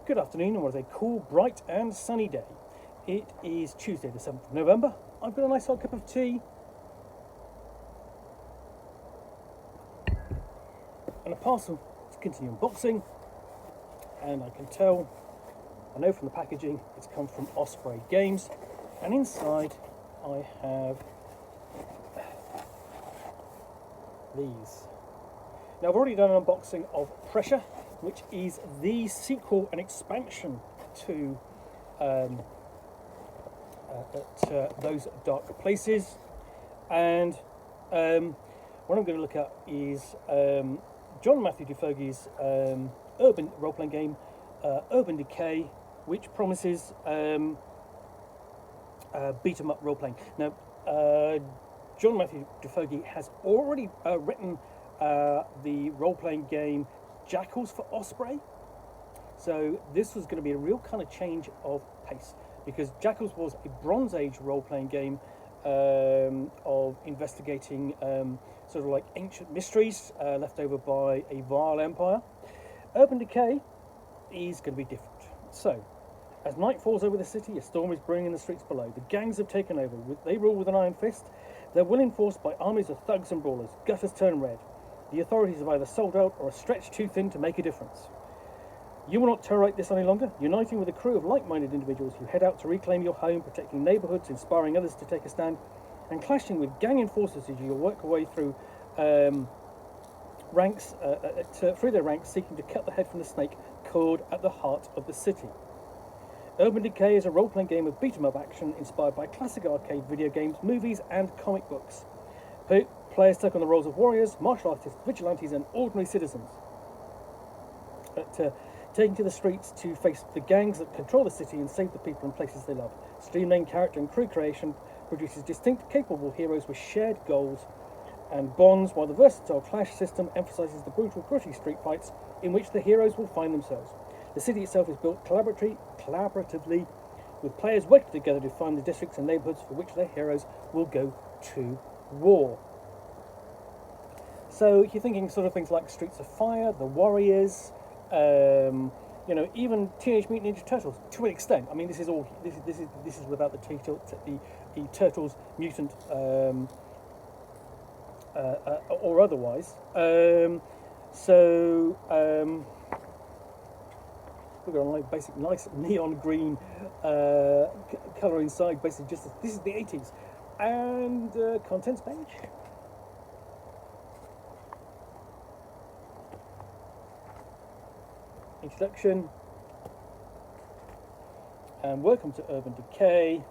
Good afternoon, and what is a cool, bright and sunny day. It is Tuesday the 7th of November. I've got a nice hot cup of tea and a parcel to continue unboxing, and I know from the packaging it's come from Osprey Games, and inside I have these. Now I've already done an unboxing of Pressure, which is the sequel and expansion to those dark places, and what I'm going to look at is John Matthew DeFoggi's urban role-playing game, Urban Decay, which promises beat-em-up role-playing. Now, John Matthew DeFoggi has already written the role-playing game Jackals for Osprey, so this was going to be a real kind of change of pace, because Jackals was a Bronze Age role-playing game of investigating sort of like ancient mysteries left over by a vile empire. Urban Decay is going to be different. So, as night falls over the city, a storm is brewing in the streets below. The gangs have taken over. They rule with an iron fist. Their will enforced by armies of thugs and brawlers. Gutters turn red. The authorities have either sold out or are stretched too thin to make a difference. You will not tolerate this any longer, uniting with a crew of like-minded individuals who head out to reclaim your home, protecting neighbourhoods, inspiring others to take a stand, and clashing with gang enforcers as you work your way through through their ranks, seeking to cut the head from the snake coiled at the heart of the city. Urban Decay is a role-playing game of beat-em-up action inspired by classic arcade video games, movies, and comic books. Players take on the roles of warriors, martial artists, vigilantes, and ordinary citizens, taking to the streets to face the gangs that control the city and save the people and places they love. Streamlined character and crew creation produces distinct, capable heroes with shared goals and bonds, while the versatile clash system emphasises the brutal, gritty street fights in which the heroes will find themselves. The city itself is built collaboratively, with players working together to find the districts and neighbourhoods for which their heroes will go to war. So you're thinking sort of things like Streets of Fire, The Warriors, even Teenage Mutant Ninja Turtles to an extent. I mean, this is without the Turtles mutant or otherwise. We've got a basic nice neon green colour inside. Basically, this is the 80s, and contents page. Introduction, and welcome to Urban Decay.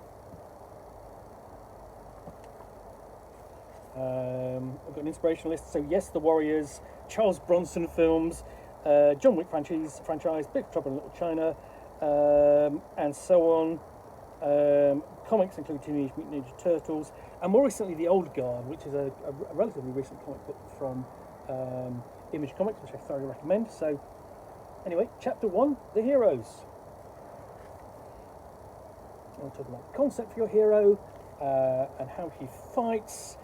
I've got an inspiration list. So yes, The Warriors, Charles Bronson films, John Wick franchise, Big Trouble in Little China, and so on. Comics include Teenage Mutant Ninja Turtles, and more recently The Old Guard, which is a relatively recent comic book from Image Comics, which I thoroughly recommend. So anyway, Chapter 1, The Heroes. I'll talk about the concept for your hero and how he fights.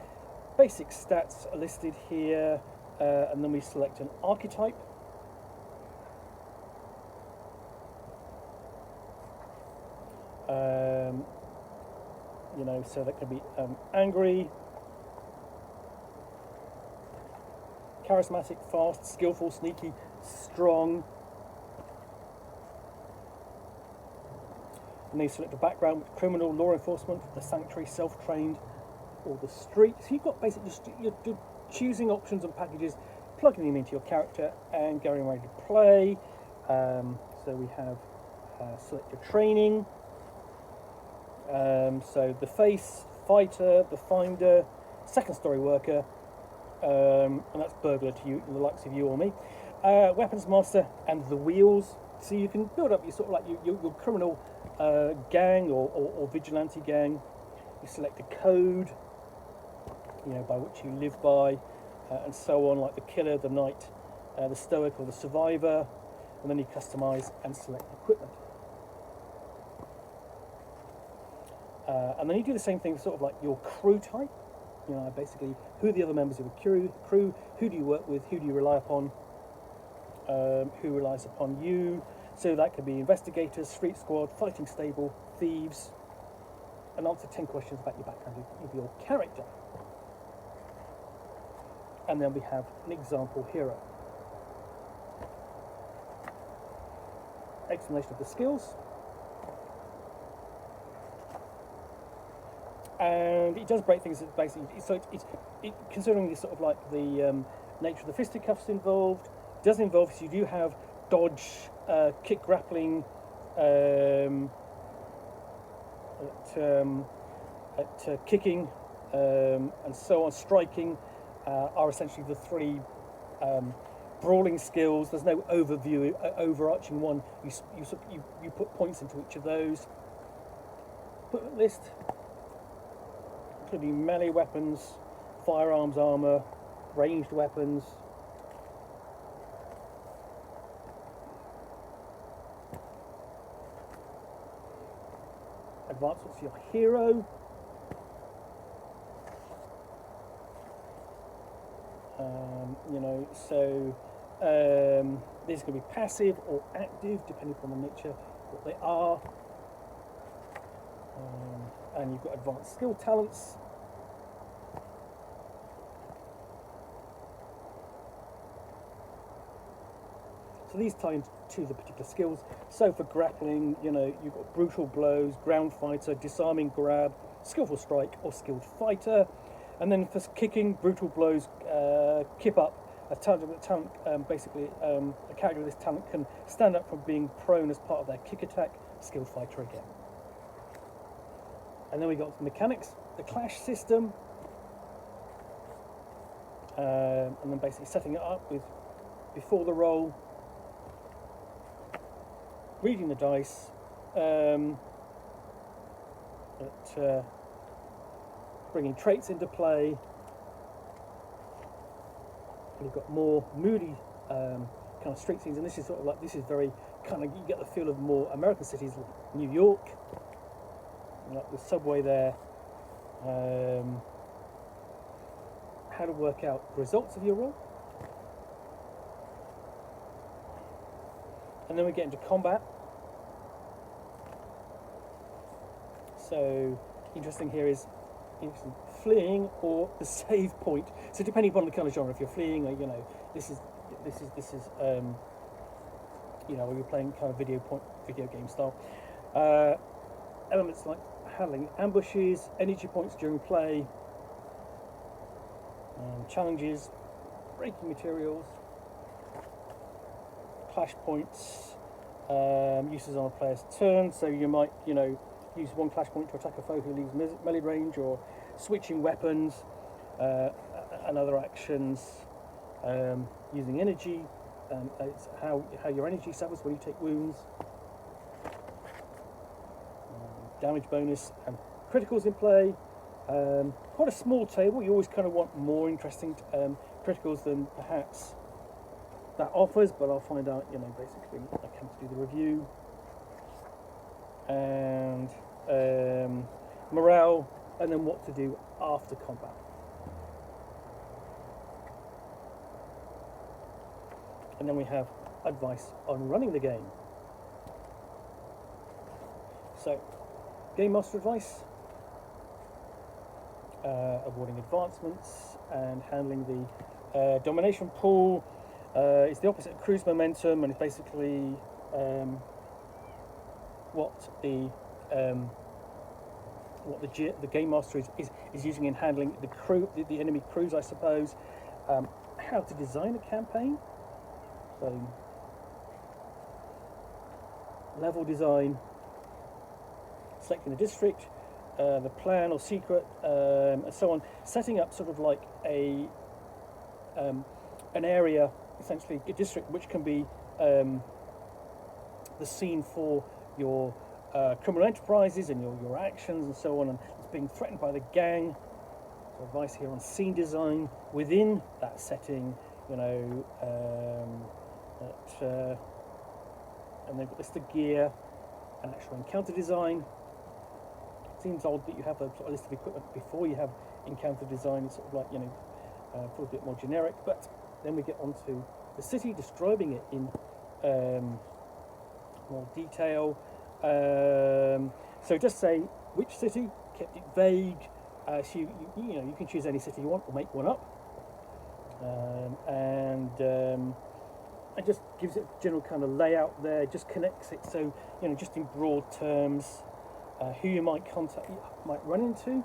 Basic stats are listed here, and then we select an archetype. So that could be angry, charismatic, fast, skillful, sneaky, strong. And then you select a background with criminal, law enforcement, the sanctuary, self-trained, or the street. So you've got basically you're choosing options and packages, plugging them into your character, and going ready to play. So we have select your training. So the face, fighter, the finder, second story worker, and that's burglar to you, the likes of you or me. Weapons master and the wheels. So you can build up your sort of like your criminal gang or vigilante gang. You select a code, by which you live by, and so on, like the killer, the knight, the stoic, or the survivor, and then you customize and select equipment. And then you do the same thing, sort of like your crew type. Basically, who are the other members of the crew? Who do you work with? Who do you rely upon? Who relies upon you? So that could be investigators, street squad, fighting stable, thieves, and answer 10 questions about your background of your character. And then we have an example hero. Explanation of the skills. And it does break things basically. So considering this sort of like the nature of the fisticuffs involved, it does involve, so you do have dodge, kick, grappling, kicking, and so on, striking, are essentially the three brawling skills. There's no overarching one. You put points into each of those. Equipment list, including melee weapons, firearms, armor, ranged weapons. Advancements for your hero. These can be passive or active, depending upon the nature of what they are. And you've got advanced skill talents. So these tie into the particular skills. So for grappling, you've got brutal blows, ground fighter, disarming grab, skillful strike, or skilled fighter. And then for kicking, brutal blows, kip up. A character with this talent can stand up from being prone as part of their kick attack. Skilled fighter again. And then we got the mechanics, the clash system, and then basically setting it up with before the roll, reading the dice, bringing traits into play. And you've got more moody kind of street scenes, and this is very kind of, you get the feel of more American cities like New York, like the subway there. How to work out the results of your roll. And then we get into combat. So interesting here is fleeing or the save point. So depending upon the kind of genre, if you're fleeing, this is when you're playing kind of video game style. Elements like handling ambushes, energy points during play, challenges, breaking materials, clash points, uses on a player's turn. So you might, use one clash point to attack a foe who leaves melee range, or switching weapons and other actions, using energy. It's how your energy suffers when you take wounds. Damage bonus and criticals in play. Quite a small table. You always kind of want more interesting criticals than perhaps that offers, but I'll find out, basically I come to do the review. And morale, and then what to do after combat. And then we have advice on running the game. So, Game Master advice, awarding advancements and handling the domination pool. It's the opposite of cruise momentum, and it's basically what the Game Master is using in handling the enemy crews, I suppose. How to design a campaign. So, level design, selecting the district, the plan or secret, and so on. Setting up sort of like an area, essentially a district, which can be the scene for your criminal enterprises and your actions and so on, and it's being threatened by the gang. So advice here on scene design within that setting, and they've got list of gear and actual encounter design. It seems odd that you have a sort of list of equipment before you have encounter design. It's sort of like, feels a bit more generic. But then we get onto the city, describing it in more detail. So just say which city, kept it vague. So you can choose any city you want or make one up. It just gives it a general kind of layout there, just connects it, so just in broad terms, who you might might run into.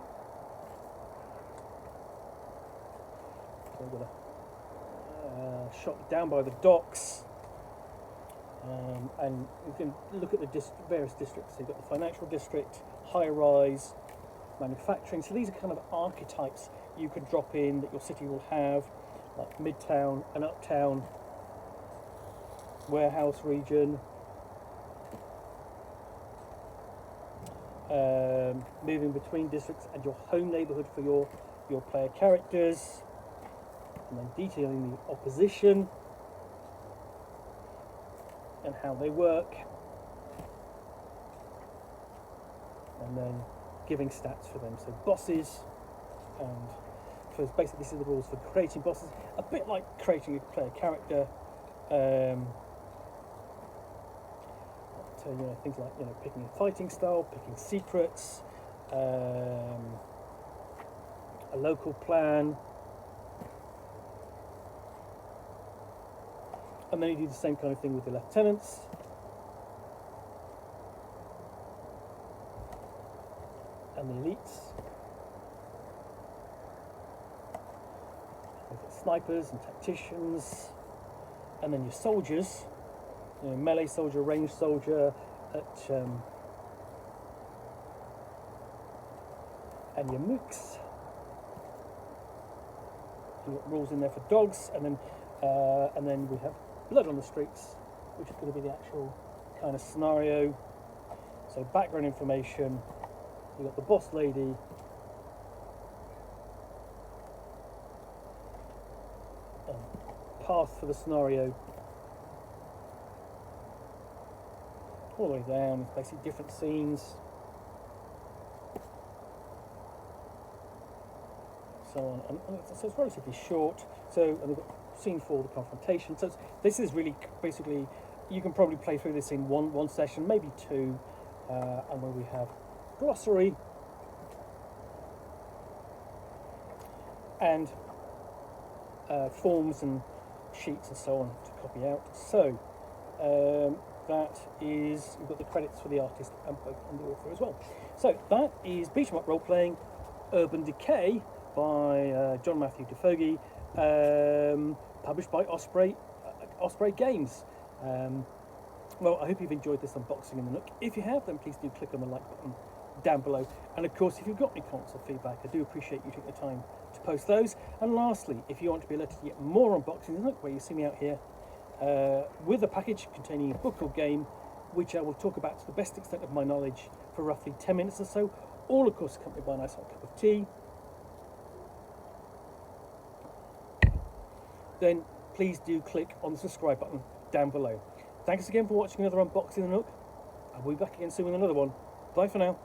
So we've got a shot down by the docks, and you can look at the various districts. So you've got the financial district, high rise, manufacturing. So these are kind of archetypes you could drop in that your city will have, like midtown and uptown, warehouse region, moving between districts, and your home neighbourhood for your player characters, and then detailing the opposition and how they work, and then giving stats for them. So bosses, and so basically this is the rules for creating bosses, a bit like creating a player character. So things like picking a fighting style, picking secrets, a local plan, and then you do the same kind of thing with the lieutenants. And the elites. Snipers and tacticians, and then your soldiers, melee soldier, ranged soldier, and your mooks. You've got rules in there for dogs, and then we have blood on the streets, which is going to be the actual kind of scenario. So background information. You've got the boss lady, path for the scenario, all the way down. It's basically different scenes, so on, and so it's relatively short. So, and we've got scene 4, the confrontation. So this is really basically, you can probably play through this in one session, maybe two, and where we have glossary and forms and sheets and so on to copy out. So that is, we've got the credits for the artist and the author as well. So that is Beat 'em Up Role-Playing Urban Decay by John Matthew DeFoggi, published by Osprey Games. Well, I hope you've enjoyed this unboxing in the Nook. If you have, then please do click on the like button down below. And of course, if you've got any comments or feedback, I do appreciate you taking the time to post those. And lastly, if you want to be alerted to get more unboxings in the Nook, where you see me out here with a package containing a book or game, which I will talk about to the best extent of my knowledge for roughly 10 minutes or so, all of course accompanied by a nice hot cup of tea, then please do click on the subscribe button down below. Thanks again for watching another unboxing in the Nook. I'll be back again soon with another one. Bye for now.